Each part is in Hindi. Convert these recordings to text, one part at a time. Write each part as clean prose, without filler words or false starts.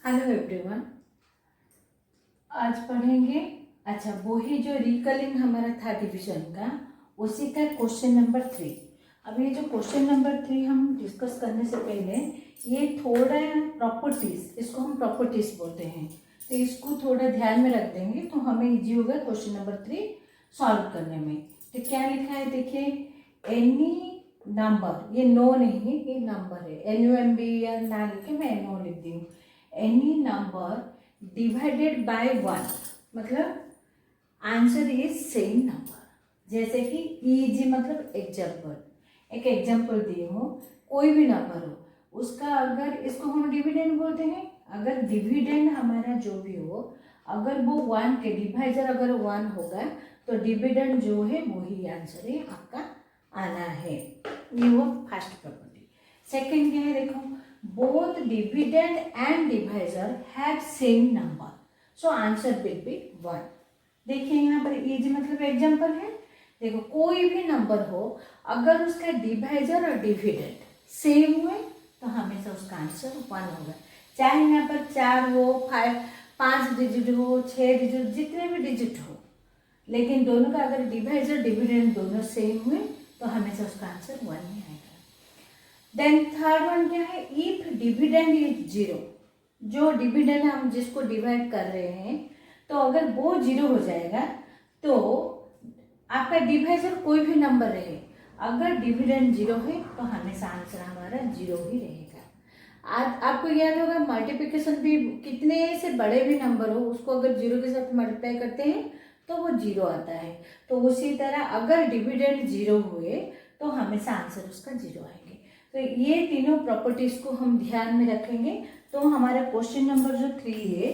Hello everyone. आज पढ़ेंगे वो ही जो रिकलिंग हमारा था डिवीजन का, उसी का क्वेश्चन नंबर 3। अब ये जो क्वेश्चन नंबर 3 हम डिस्कस करने से पहले ये थोड़ा प्रॉपर्टीज, इसको हम प्रॉपर्टीज बोलते हैं, तो इसको थोड़ा ध्यान में रख देंगे तो हमें इजी होगा क्वेश्चन नंबर 3 सॉल्व करने में। तो क्या लिखा है देखिए, एनी नंबर, ये नो नहीं, ये नंबर है, NUMB या ना लिख के मैं नो लिख दी हूँ। एनी नंबर डिवाइडेड बाय 1, मतलब आंसर इज सेम नंबर। जैसे कि ईजी मतलब एग्जाम्पल, एक एग्जाम्पल दिए हो, कोई भी नंबर हो उसका, अगर इसको हम डिविडेंड बोलते हैं, अगर डिविडेंड हमारा जो भी हो, अगर वो 1 के डिवाइजर अगर 1 होगा तो डिविडेंड जो है वही आंसर है आपका आना है। ये वो फर्स्ट प्रॉपर्टी। सेकंड क्या है देखो, both dividend and divisor have same number, so answer will be 1। देखिए यहाँ पर ये मतलब एग्जाम्पल है, देखो कोई भी नंबर हो अगर उसका डिवाइजर और डिविडेंड सेम हुए तो हमेशा उसका आंसर 1 होगा। चाहे यहाँ पर 4 हो, 5 डिजिट हो, 6 डिजिट, जितने भी डिजिट हो, लेकिन दोनों का अगर डिवाइजर डिविडेंड दोनों सेम हुए तो हमेशा उसका आंसर 1 ही आएगा। देन थर्ड वन क्या है, इफ डिविडेंड इज 0, जो डिविडेंड हम जिसको डिवाइड कर रहे हैं तो अगर वो 0 हो जाएगा तो आपका डिवाइजर कोई भी नंबर रहे, अगर डिविडेंड 0 है तो हमेशा आंसर हमारा 0 ही रहेगा। आज आपको याद होगा मल्टीप्लिकेशन भी, कितने से बड़े भी नंबर हो उसको अगर 0 के साथ मल्टीप्लाई करते हैं तो वो 0 आता है। तो उसी तरह अगर डिविडेंड 0 हुए तो हमेशा आंसर उसका 0 आएंगे। तो ये तीनों प्रॉपर्टीज को हम ध्यान में रखेंगे तो हमारा क्वेश्चन नंबर जो 3 है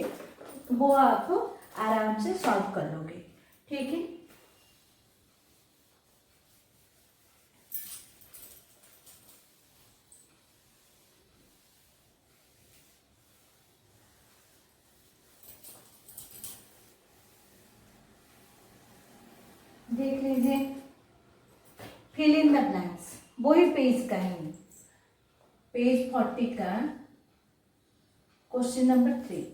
वो आप आराम से सॉल्व कर लोगे। ठीक है, देख लीजिए, फिल इन द ब्लैंक्स, वही पेज का है, पेज 40 का क्वेश्चन नंबर 3।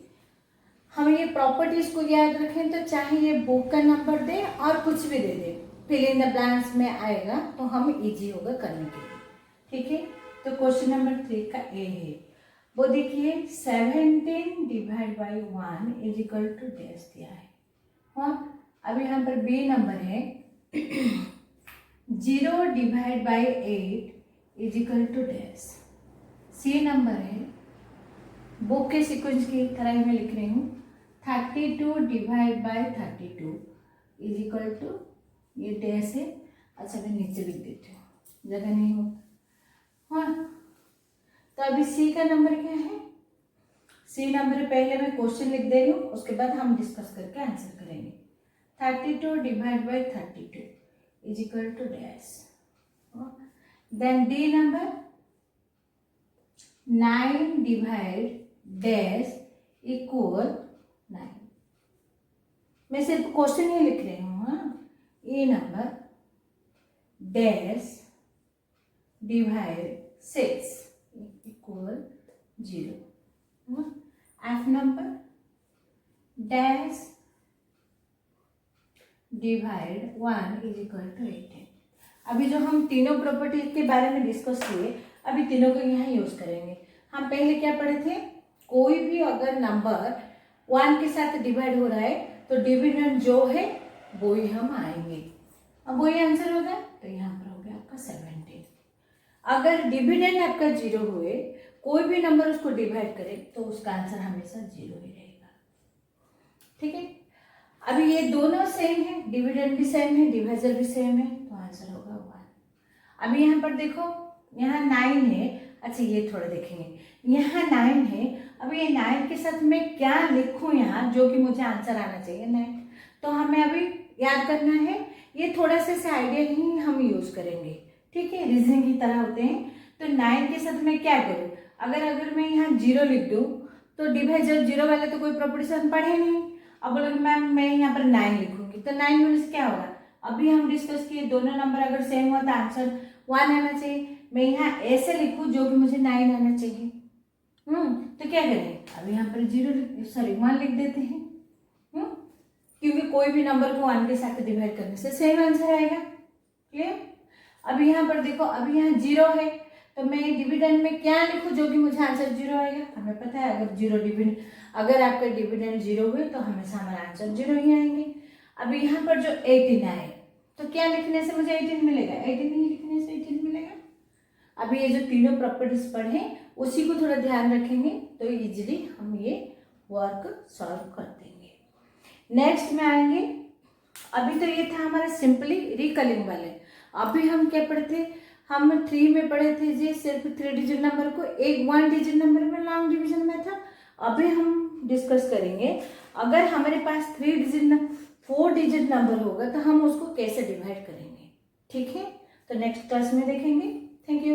हम ये प्रॉपर्टीज को याद रखें तो चाहे ये बुक का नंबर दे और कुछ भी दे दे, फिल इन द ब्लैंक्स में आएगा तो हम इजी होगा करने के लिए। ठीक है, तो क्वेश्चन नंबर 3 का ए है, वो देखिए 17 divide by 1 is equal to dash दिया है। हाँ, अब यहाँ पर बी नंबर है 0 divide by 8 is equal to dash. C number है, बुक के सीक्वेंस की तरह मैं लिख रही हूँ, 32 divide by 32 is equal to, ये डैश है, अच्छा मैं नीचे लिख देती हूँ, जगह नहीं हो। हाँ, तो अभी सी का नंबर क्या है, सी नंबर पहले मैं क्वेश्चन लिख दे रही हूँ, उसके बाद हम डिस्कस करके आंसर करेंगे। 32 divide by 32 is equal to dash. Then D number 9 divide dash equal 9। मैं सिर्फ क्वेश्चन ही लिख रही हूँ। हाँ, A number dash divide 6 equal 0। F number dash divide 1 is equal to 18। अभी जो हम तीनों प्रॉपर्टी के बारे में डिस्कस किए, अभी तीनों को यहाँ यूज करेंगे। हम पहले क्या पढ़े थे, कोई भी अगर नंबर 1 के साथ डिवाइड हो रहा है तो डिविडेंड जो है वो ही हम आएंगे, अब वही आंसर होगा, तो यहाँ पर हो गया आपका 17। अगर डिविडेंड आपका 0 हुए, कोई भी नंबर उसको डिवाइड करे तो उसका आंसर हमेशा 0 ही रहेगा। ठीक है, अभी ये दोनों सेम है, डिविडेंड भी सेम है, डिवाइजर भी सेम है, तो आंसर होगा 1। अभी यहाँ पर देखो, यहाँ 9 है, अच्छा ये थोड़ा देखेंगे, यहाँ 9 है, अब ये 9 के साथ मैं क्या लिखूँ यहाँ जो कि मुझे आंसर आना चाहिए 9, तो हमें अभी याद करना है, ये थोड़ा सा आइडिया ही हम यूज करेंगे। ठीक है, रीजनिंग की तरह होते हैं। तो 9 के साथ मैं क्या करूँ, अगर मैं यहाँ 0 लिख दूँ तो डिवाइजर 0 वाले तो कोई प्रॉपर्टी हम पढ़े नहीं। अब बोलोगे मैम मैं यहाँ पर 9 लिखूंगी, तो 9 होने से क्या होगा, अभी हम डिस्कस किए दोनों नंबर अगर सेम हो तो आंसर 1 आना चाहिए। मैं यहाँ ऐसे लिखूँ जो कि मुझे 9 आना चाहिए। तो क्या करें, अब यहाँ पर 1 लिख देते हैं। क्योंकि कोई भी नंबर को 1 के साथ डिवाइड करने से सेम आंसर आएगा। क्लियर। अब यहाँ पर देखो, अभी यहाँ 0 है तो मैं डिविडेंड में क्या लिखूँ जो कि मुझे आंसर 0 आएगा। हमें पता है अगर आपका डिविडेंड 0 हुए तो हमेशा हमारा आंसर 0 ही आएंगे। अब यहाँ पर जो 18 आए तो क्या लिखने से मुझे 18 मिलेगा, 18 ही लिखने से 18 मिलेगा। अभी ये जो तीनों प्रॉपर्टीज पढ़े उसी को थोड़ा ध्यान रखेंगे तो इजीली हम ये वर्क सॉल्व कर देंगे। नेक्स्ट में आएंगे, अभी तो ये था हमारा सिंपली रिकलिंग वाले। अभी हम क्या पढ़ते, हम 3 में पढ़े थे जी सिर्फ 3 डिजिट नंबर को 1 डिजिट नंबर में लॉन्ग डिवीजन में था। अभी हम डिस्कस करेंगे अगर हमारे पास 4 डिजिट नंबर होगा तो हम उसको कैसे डिवाइड करेंगे। ठीक है, तो नेक्स्ट क्लास में देखेंगे। Thank you.